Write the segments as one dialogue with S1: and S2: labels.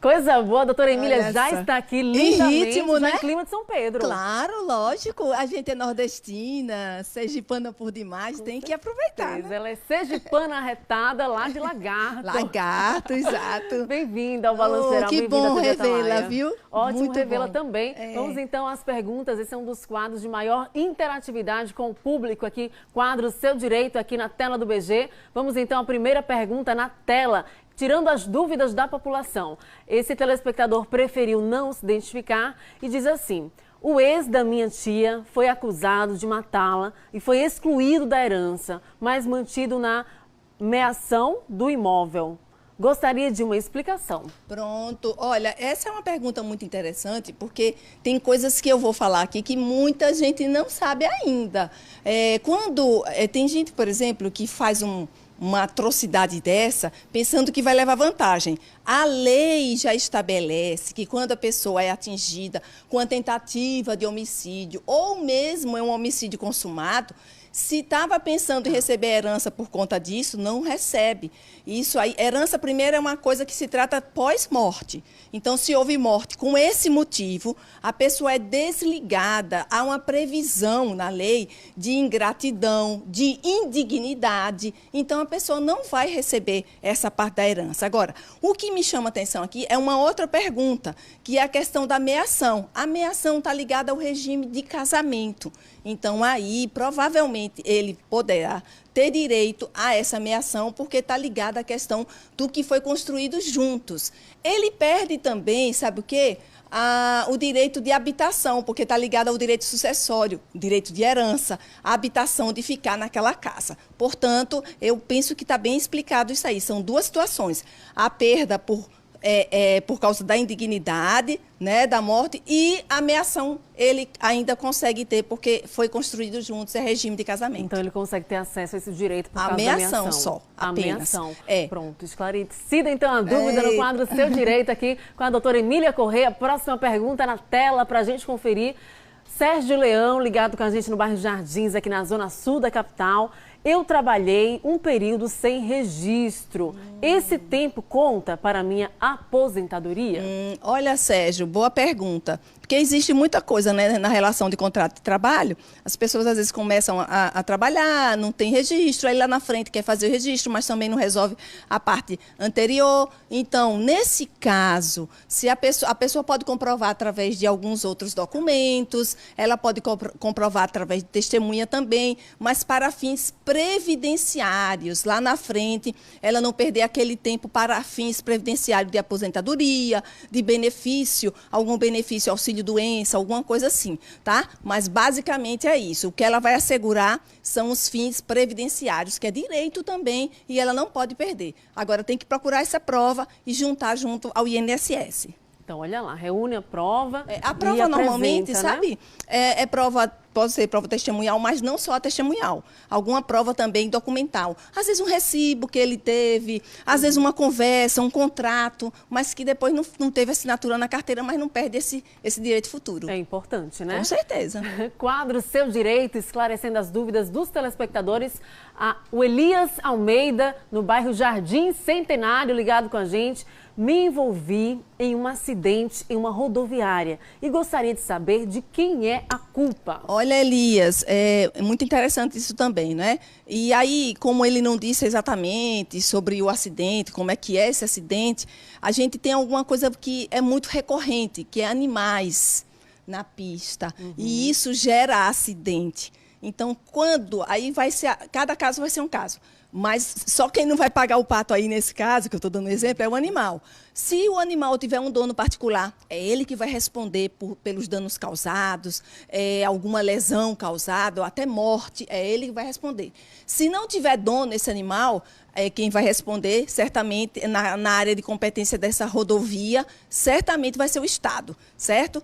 S1: Coisa boa, a doutora Emília
S2: Olha
S1: já
S2: só.
S1: está aqui
S2: Em
S1: lindamente
S2: ritmo, né?
S1: no clima de São Pedro.
S2: Claro, lógico. A gente é nordestina, sergipana por demais, tem que aproveitar, né?
S1: Ela é sergipana arretada lá de Lagarto.
S2: Lagarto, exato.
S1: Bem-vinda ao Balanço
S2: Oh,
S1: Geral.
S2: que
S1: Bem-vinda,
S2: bom
S1: TV
S2: revê-la,
S1: Atalaia.
S2: viu?
S1: Ótimo
S2: Muito
S1: revê-la
S2: bom.
S1: também.
S2: É.
S1: Vamos então às perguntas. Esse é um dos quadros de maior interatividade com o público aqui. Quadro Seu Direito aqui na tela do BG. Vamos então à primeira pergunta na tela. Tirando as dúvidas da população. Esse telespectador preferiu não se identificar e diz assim: o ex da minha tia foi acusado de matá-la e foi excluído da herança, mas mantido na meação do imóvel. Gostaria de uma explicação.
S2: Pronto. Olha, essa é uma pergunta muito interessante, porque tem coisas que eu vou falar aqui que muita gente não sabe ainda. Tem gente, por exemplo, que faz uma atrocidade dessa, pensando que vai levar vantagem. A lei já estabelece que quando a pessoa é atingida com a tentativa de homicídio, ou mesmo é um homicídio consumado, se estava pensando em receber herança por conta disso, não recebe. Isso aí, herança primeiro é uma coisa que se trata pós-morte. Então, se houve morte com esse motivo, a pessoa é desligada. Há uma previsão na lei de ingratidão, de indignidade. Então, a pessoa não vai receber essa parte da herança. Agora, o que me chama a atenção aqui é uma outra pergunta, que é a questão da meação. A meação está ligada ao regime de casamento. Então, aí, provavelmente, ele poderá ter direito a essa meação, porque está ligada à questão do que foi construído juntos. Ele perde também, sabe o quê? O direito de habitação, porque está ligado ao direito sucessório, direito de herança, a habitação de ficar naquela casa. Portanto, eu penso que está bem explicado isso aí. São duas situações. A perda por causa da indignidade, né, da morte, e a meação ele ainda consegue ter, porque foi construído juntos, é regime de casamento.
S1: Então ele consegue ter acesso a esse direito por causa da
S2: meação.
S1: meação.
S2: Só,
S1: a
S2: apenas.
S1: meação.
S2: É.
S1: Pronto, esclarecida então a dúvida no quadro Seu Direito aqui com a doutora Emília Corrêa. Próxima pergunta na tela para a gente conferir. Sérgio Leão, ligado com a gente no bairro Jardins, aqui na zona sul da capital. Eu trabalhei um período sem registro. Esse tempo conta para a minha aposentadoria?
S2: Olha, Sérgio, boa pergunta. Porque existe muita coisa, né, na relação de contrato de trabalho. As pessoas às vezes começam a trabalhar, não tem registro, aí lá na frente quer fazer o registro, mas também não resolve a parte anterior. Então, nesse caso, se a pessoa pode comprovar através de alguns outros documentos, ela pode comprovar através de testemunha também, mas para fins previdenciários, lá na frente, ela não perder aquele tempo para fins previdenciários de aposentadoria, de benefício, algum benefício auxílio doença, alguma coisa assim, tá? Mas basicamente é isso. O que ela vai assegurar são os fins previdenciários, que é direito também, e ela não pode perder. Agora tem que procurar essa prova e juntar junto ao INSS.
S1: Então, olha lá, reúne a prova.
S2: A prova normalmente,
S1: né?
S2: sabe? Prova, pode ser prova testemunhal, mas não só a testemunhal. Alguma prova também documental. Às vezes um recibo que ele teve, às vezes uma conversa, um contrato, mas que depois não teve assinatura na carteira, mas não perde esse direito futuro.
S1: É importante, né?
S2: Com certeza.
S1: Quadro Seu Direito, esclarecendo as dúvidas dos telespectadores. O Elias Almeida, no bairro Jardim Centenário, ligado com a gente. Me envolvi em um acidente em uma rodoviária e gostaria de saber de quem é a culpa.
S2: Olha, Elias, é muito interessante isso também, né? E aí, como ele não disse exatamente sobre o acidente, como é que é esse acidente, a gente tem alguma coisa que é muito recorrente, que é animais na pista. E isso gera acidente. Então, cada caso vai ser um caso. Mas só quem não vai pagar o pato aí nesse caso, que eu estou dando exemplo, é o animal. Se o animal tiver um dono particular, é ele que vai responder pelos danos causados, alguma lesão causada, ou até morte, é ele que vai responder. Se não tiver dono esse animal, quem vai responder, certamente, na área de competência dessa rodovia, certamente vai ser o Estado, certo?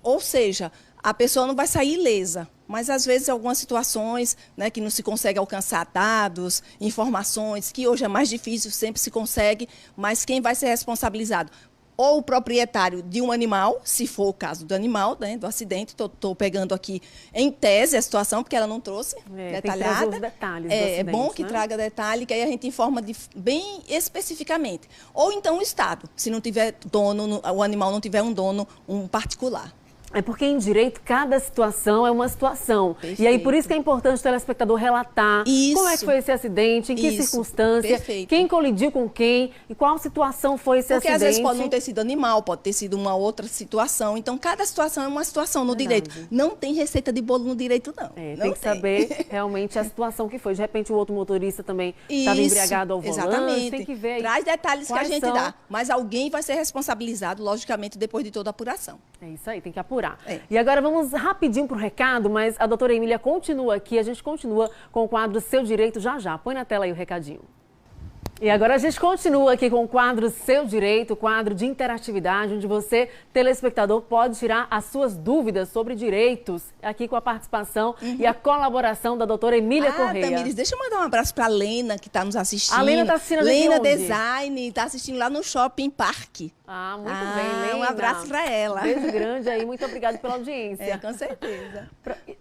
S2: Ou seja, a pessoa não vai sair ilesa. Mas, às vezes, algumas situações, né, que não se consegue alcançar dados, informações, que hoje é mais difícil, sempre se consegue, mas quem vai ser responsabilizado? ou o proprietário de um animal, se for o caso do animal, né, do acidente. Estou pegando aqui em tese a situação, porque ela não trouxe detalhada.
S1: Tem que trazer os detalhes do acidente,
S2: é bom que traga detalhe, que aí a gente informa bem especificamente. Ou então o Estado, se não tiver dono, o animal não tiver um dono, um particular.
S1: É porque em direito cada situação é uma situação.
S2: Perfeito.
S1: E aí por isso que é importante o telespectador relatar como é que foi esse acidente, em que circunstância, quem colidiu com quem e qual situação foi esse acidente.
S2: Porque às vezes pode não ter sido animal, pode ter sido uma outra situação. Então cada situação é uma situação no direito. Não tem receita de bolo no direito, não.
S1: Tem que saber realmente a situação que foi. De repente o outro motorista também estava embriagado ao volante.
S2: Exatamente.
S1: Tem que ver aí.
S2: Traz detalhes que a gente dá. Mas alguém vai ser responsabilizado, logicamente, depois de toda a apuração.
S1: É isso aí, tem que apurar. E agora vamos rapidinho para o recado, mas a doutora Emília continua aqui, a gente continua com o quadro Seu Direito já já. Põe na tela aí o recadinho. E agora a gente continua aqui com o quadro Seu Direito, quadro de interatividade, onde você, telespectador, pode tirar as suas dúvidas sobre direitos, aqui com a participação e a colaboração da doutora Emília Correia.
S2: Tamires, deixa eu mandar um abraço para a Lena, que está nos assistindo.
S1: A Lena está assistindo
S2: Lena Design, está assistindo lá no Shopping Parque.
S1: Muito bem, Lena.
S2: Um abraço para ela.
S1: Beijo grande aí, muito obrigada pela audiência.
S2: Com certeza.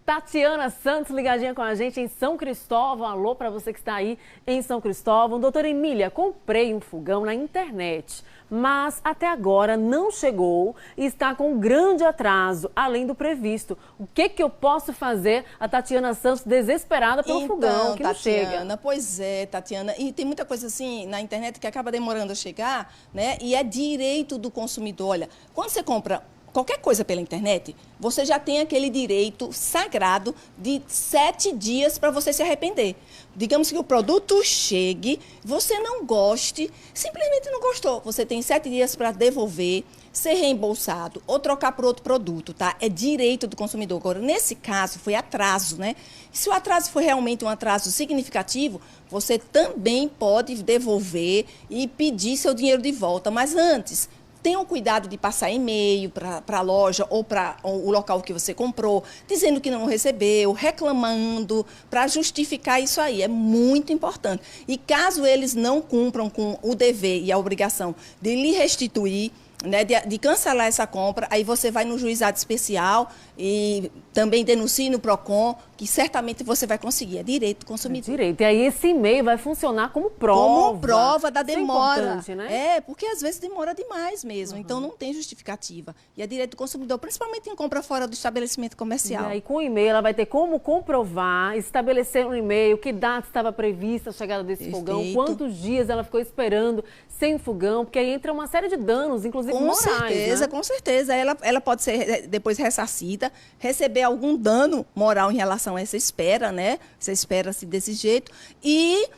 S1: Tatiana Santos ligadinha com a gente em São Cristóvão. Alô para você que está aí em São Cristóvão. Doutora Emília, comprei um fogão na internet, mas até agora não chegou e está com um grande atraso, além do previsto. O que eu posso fazer? A Tatiana Santos desesperada pelo fogão que não chega.
S2: Pois é, Tatiana. E tem muita coisa assim na internet que acaba demorando a chegar, né? E é direito do consumidor. Olha, quando você compra qualquer coisa pela internet, você já tem aquele direito sagrado de 7 dias para você se arrepender. Digamos que o produto chegue, você não goste, simplesmente não gostou. Você tem 7 dias para devolver, ser reembolsado ou trocar por outro produto, tá? É direito do consumidor. Agora, nesse caso, foi atraso, né? E se o atraso for realmente um atraso significativo, você também pode devolver e pedir seu dinheiro de volta. Mas antes, tenham cuidado de passar e-mail para a loja ou para o local que você comprou, dizendo que não recebeu, reclamando, para justificar isso aí. É muito importante. E caso eles não cumpram com o dever e a obrigação de lhe restituir, né, de cancelar essa compra, aí você vai no juizado especial e também denuncie no PROCON, que certamente você vai conseguir. É direito do consumidor.
S1: Direito. E aí esse e-mail vai funcionar como prova.
S2: Como prova da demora.
S1: Isso é importante, né?
S2: Porque às vezes demora demais mesmo. Então não tem justificativa. E é direito do consumidor, principalmente em compra fora do estabelecimento comercial.
S1: E aí com o e-mail ela vai ter como comprovar, estabelecer no e-mail que data estava prevista a chegada desse fogão, quantos dias ela ficou esperando sem fogão, porque aí entra uma série de danos, inclusive morais, né?
S2: Com certeza. Ela pode ser depois ressarcida, receber algum dano moral em relação a essa espera, né? Essa espera-se desse jeito e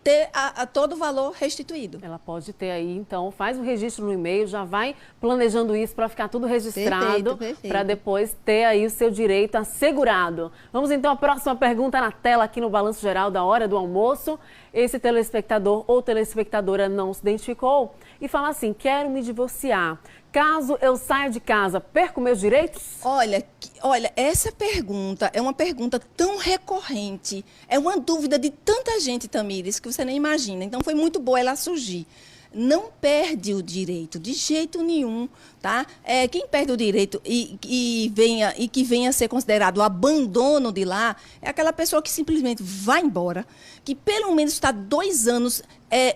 S2: ter todo o valor restituído.
S1: Ela pode ter aí, então, faz o registro no e-mail, já vai planejando isso para ficar tudo registrado, para depois ter aí o seu direito assegurado. Vamos então à próxima pergunta na tela aqui no Balanço Geral da hora do almoço. Esse telespectador ou telespectadora não se identificou e fala assim: quero me divorciar. Caso eu saia de casa, perco meus direitos?
S2: Olha, essa pergunta é uma pergunta tão recorrente, é uma dúvida de tanta gente, Tamires, que você nem imagina. Então, foi muito boa ela surgir. Não perde o direito, de jeito nenhum, tá? Quem perde o direito e que venha a ser considerado o abandono de lá, é aquela pessoa que simplesmente vai embora, que pelo menos está 2 anos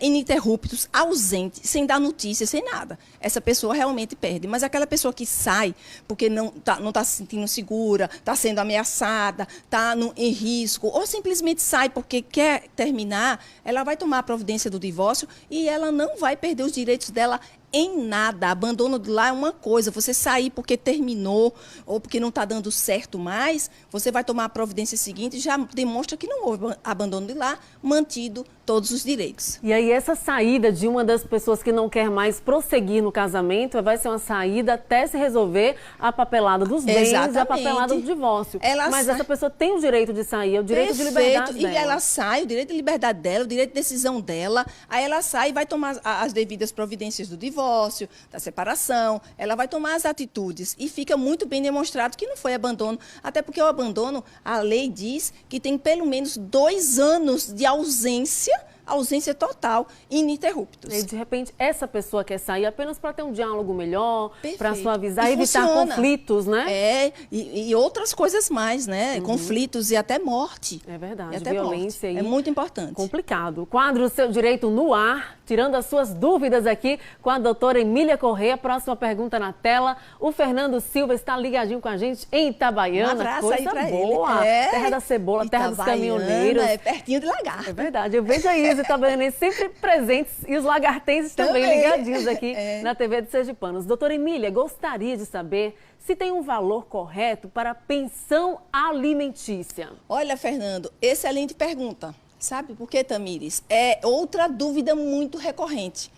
S2: ininterruptos, ausente, sem dar notícia, sem nada. Essa pessoa realmente perde. Mas aquela pessoa que sai porque não tá se sentindo segura, está sendo ameaçada, está em risco, ou simplesmente sai porque quer terminar, ela vai tomar a providência do divórcio e ela não vai perder os direitos dela em nada. Abandono de lá é uma coisa, você sair porque terminou ou porque não está dando certo mais, você vai tomar a providência seguinte e já demonstra que não houve abandono de lá, mantido todos os direitos.
S1: E aí essa saída de uma das pessoas que não quer mais prosseguir no casamento vai ser uma saída até se resolver a papelada dos bens, a papelada do divórcio. Mas essa pessoa tem o direito de sair, é o direito de liberdade dela.
S2: E ela sai, o direito de liberdade dela, o direito de decisão dela, aí ela sai e vai tomar as devidas providências do divórcio, da separação, ela vai tomar as atitudes e fica muito bem demonstrado que não foi abandono, até porque o abandono, a lei diz que tem pelo menos 2 anos de ausência, ausência total, ininterruptos.
S1: E de repente essa pessoa quer sair apenas para ter um diálogo melhor, para suavizar,
S2: e
S1: evitar conflitos, né?
S2: E outras coisas mais, né? Conflitos e até morte.
S1: É verdade,
S2: até
S1: violência
S2: morte. É muito importante.
S1: Complicado. O quadro Seu Direito no Ar, tirando as suas dúvidas aqui com a doutora Emília Corrêa. Próxima pergunta na tela. O Fernando Silva está ligadinho com a gente em Itabaiana.
S2: Um abraço
S1: coisa
S2: aí pra
S1: boa.
S2: ele.
S1: Terra da cebola, terra dos
S2: Itabaiana,
S1: caminhoneiros.
S2: É pertinho de Lagarto.
S1: É verdade. Eu vejo aí os itabaianenses sempre presentes e os lagartenses também ligadinhos aqui na TV de Sergipanos. Doutora Emília, gostaria de saber se tem um valor correto para a pensão alimentícia.
S2: Olha, Fernando, excelente pergunta. Sabe por quê, Tamires? É outra dúvida muito recorrente.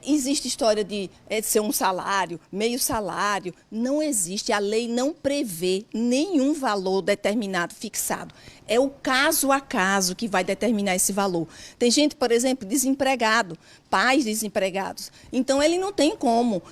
S2: Existe história de ser um salário, meio salário. Não existe. A lei não prevê nenhum valor determinado, fixado. É o caso a caso que vai determinar esse valor. Tem gente, por exemplo, desempregado, pais desempregados. Então, ele não tem como,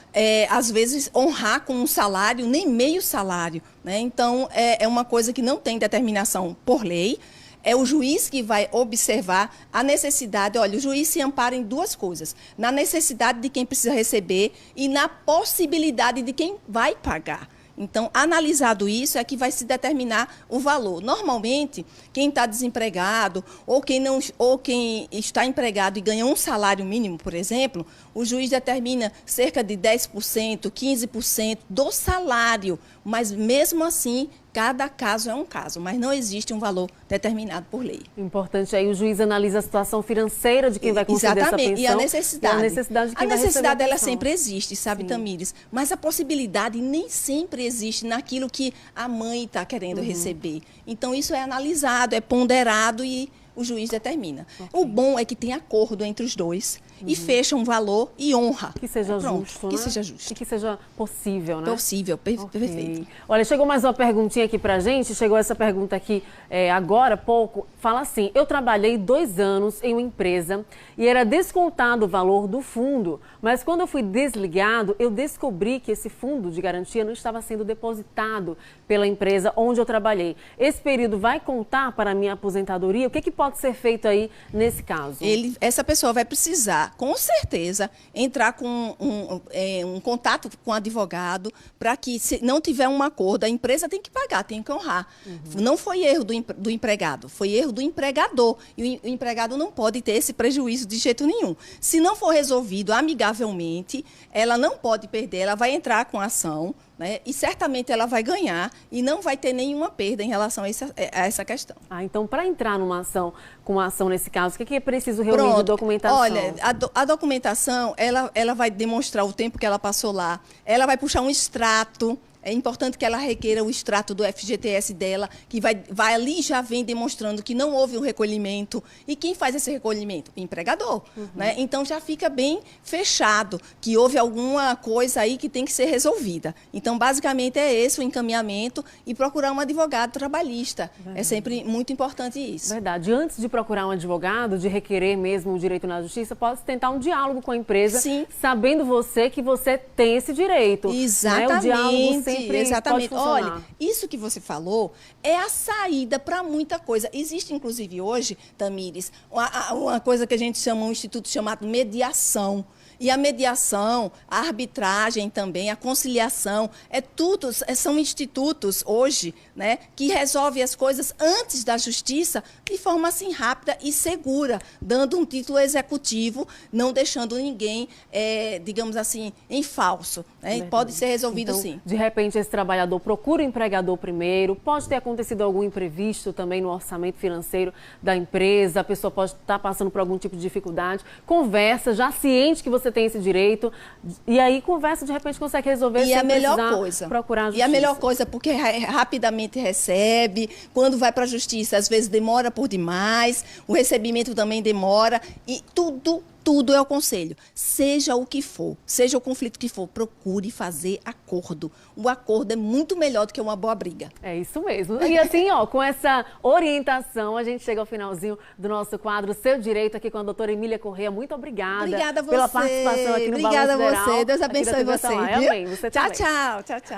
S2: às vezes, honrar com um salário, nem meio salário, né? Então, é uma coisa que não tem determinação por lei. É o juiz que vai observar a necessidade. Olha, o juiz se ampara em duas coisas: na necessidade de quem precisa receber e na possibilidade de quem vai pagar. Então, analisado isso, é que vai se determinar o valor. Normalmente, quem está desempregado ou quem está empregado e ganha um salário mínimo, por exemplo, o juiz determina cerca de 10%, 15% do salário. Mas, mesmo assim, cada caso é um caso, mas não existe um valor determinado por lei.
S1: Importante aí, o juiz analisa a situação financeira de quem vai conceder essa pensão.
S2: E a necessidade.
S1: E a necessidade de quem vai receber a
S2: necessidade, ela
S1: pensão.
S2: sempre existe, sabe, Tamires? Mas a possibilidade nem sempre existe naquilo que a mãe está querendo receber. Então, isso é analisado, é ponderado e o juiz determina. O bom é que tem acordo entre os dois e fecha um valor e honra.
S1: Que seja justo, né?
S2: Que seja justo.
S1: E que seja possível, né?
S2: Possível, perfeito.
S1: Olha, chegou mais uma perguntinha aqui pra gente, chegou essa pergunta aqui agora há pouco. Fala assim: eu trabalhei 2 anos em uma empresa e era descontado o valor do fundo, mas quando eu fui desligado, eu descobri que esse fundo de garantia não estava sendo depositado pela empresa onde eu trabalhei. Esse período vai contar para a minha aposentadoria? O que pode ser feito aí nesse caso?
S2: Essa pessoa vai precisar, com certeza, entrar com um contato com o advogado para que, se não tiver um acordo, a empresa tem que pagar, tem que honrar. Não foi erro do empregado, foi erro do empregador. E o empregado não pode ter esse prejuízo de jeito nenhum. Se não for resolvido amigavelmente, ela não pode perder, ela vai entrar com a ação, né? E certamente ela vai ganhar e não vai ter nenhuma perda em relação a essa questão.
S1: Então, para entrar com uma ação nesse caso, o que é preciso reunir de documentação?
S2: Olha, a documentação, ela vai demonstrar o tempo que ela passou lá, ela vai puxar um extrato. É importante que ela requeira o extrato do FGTS dela, que vai ali já vem demonstrando que não houve um recolhimento. E quem faz esse recolhimento? O empregador. Né? Então, já fica bem fechado que houve alguma coisa aí que tem que ser resolvida. Então, basicamente, é esse o encaminhamento e procurar um advogado trabalhista. É sempre muito importante isso.
S1: Verdade. Antes de procurar um advogado, de requerer mesmo o direito na justiça, pode tentar um diálogo com a empresa, sabendo você que você tem esse direito.
S2: Exatamente.
S1: Né? O diálogo sempre
S2: exatamente.
S1: pode funcionar.
S2: Olha, isso que você falou é a saída para muita coisa. Existe, inclusive, hoje, Tamires, uma coisa que a gente chama, um instituto chamado mediação. E a mediação, a arbitragem também, a conciliação, são institutos hoje, né, que resolvem as coisas antes da justiça de forma assim rápida e segura, dando um título executivo, não deixando ninguém, digamos assim, em falso. Né? Pode ser resolvido
S1: então,
S2: sim.
S1: De repente, esse trabalhador procura o empregador primeiro, pode ter acontecido algum imprevisto também no orçamento financeiro da empresa, a pessoa pode estar passando por algum tipo de dificuldade, conversa, já ciente que você tem esse direito, e aí conversa, de repente consegue resolver sem precisar procurar a justiça.
S2: E a melhor coisa, porque rapidamente recebe, quando vai para a justiça, às vezes demora por demais, o recebimento também demora, e tudo é o conselho. Seja o que for, seja o conflito que for, procure fazer acordo. O acordo é muito melhor do que uma boa briga.
S1: É isso mesmo. E assim, com essa orientação, a gente chega ao finalzinho do nosso quadro Seu Direito, aqui com a doutora Emília Corrêa. Muito obrigada.
S2: Obrigada a você.
S1: Pela participação aqui no
S2: Obrigada
S1: Balanço
S2: a você.
S1: Geral,
S2: Deus abençoe você.
S1: Amém. Você
S2: Tchau,
S1: também.
S2: tchau.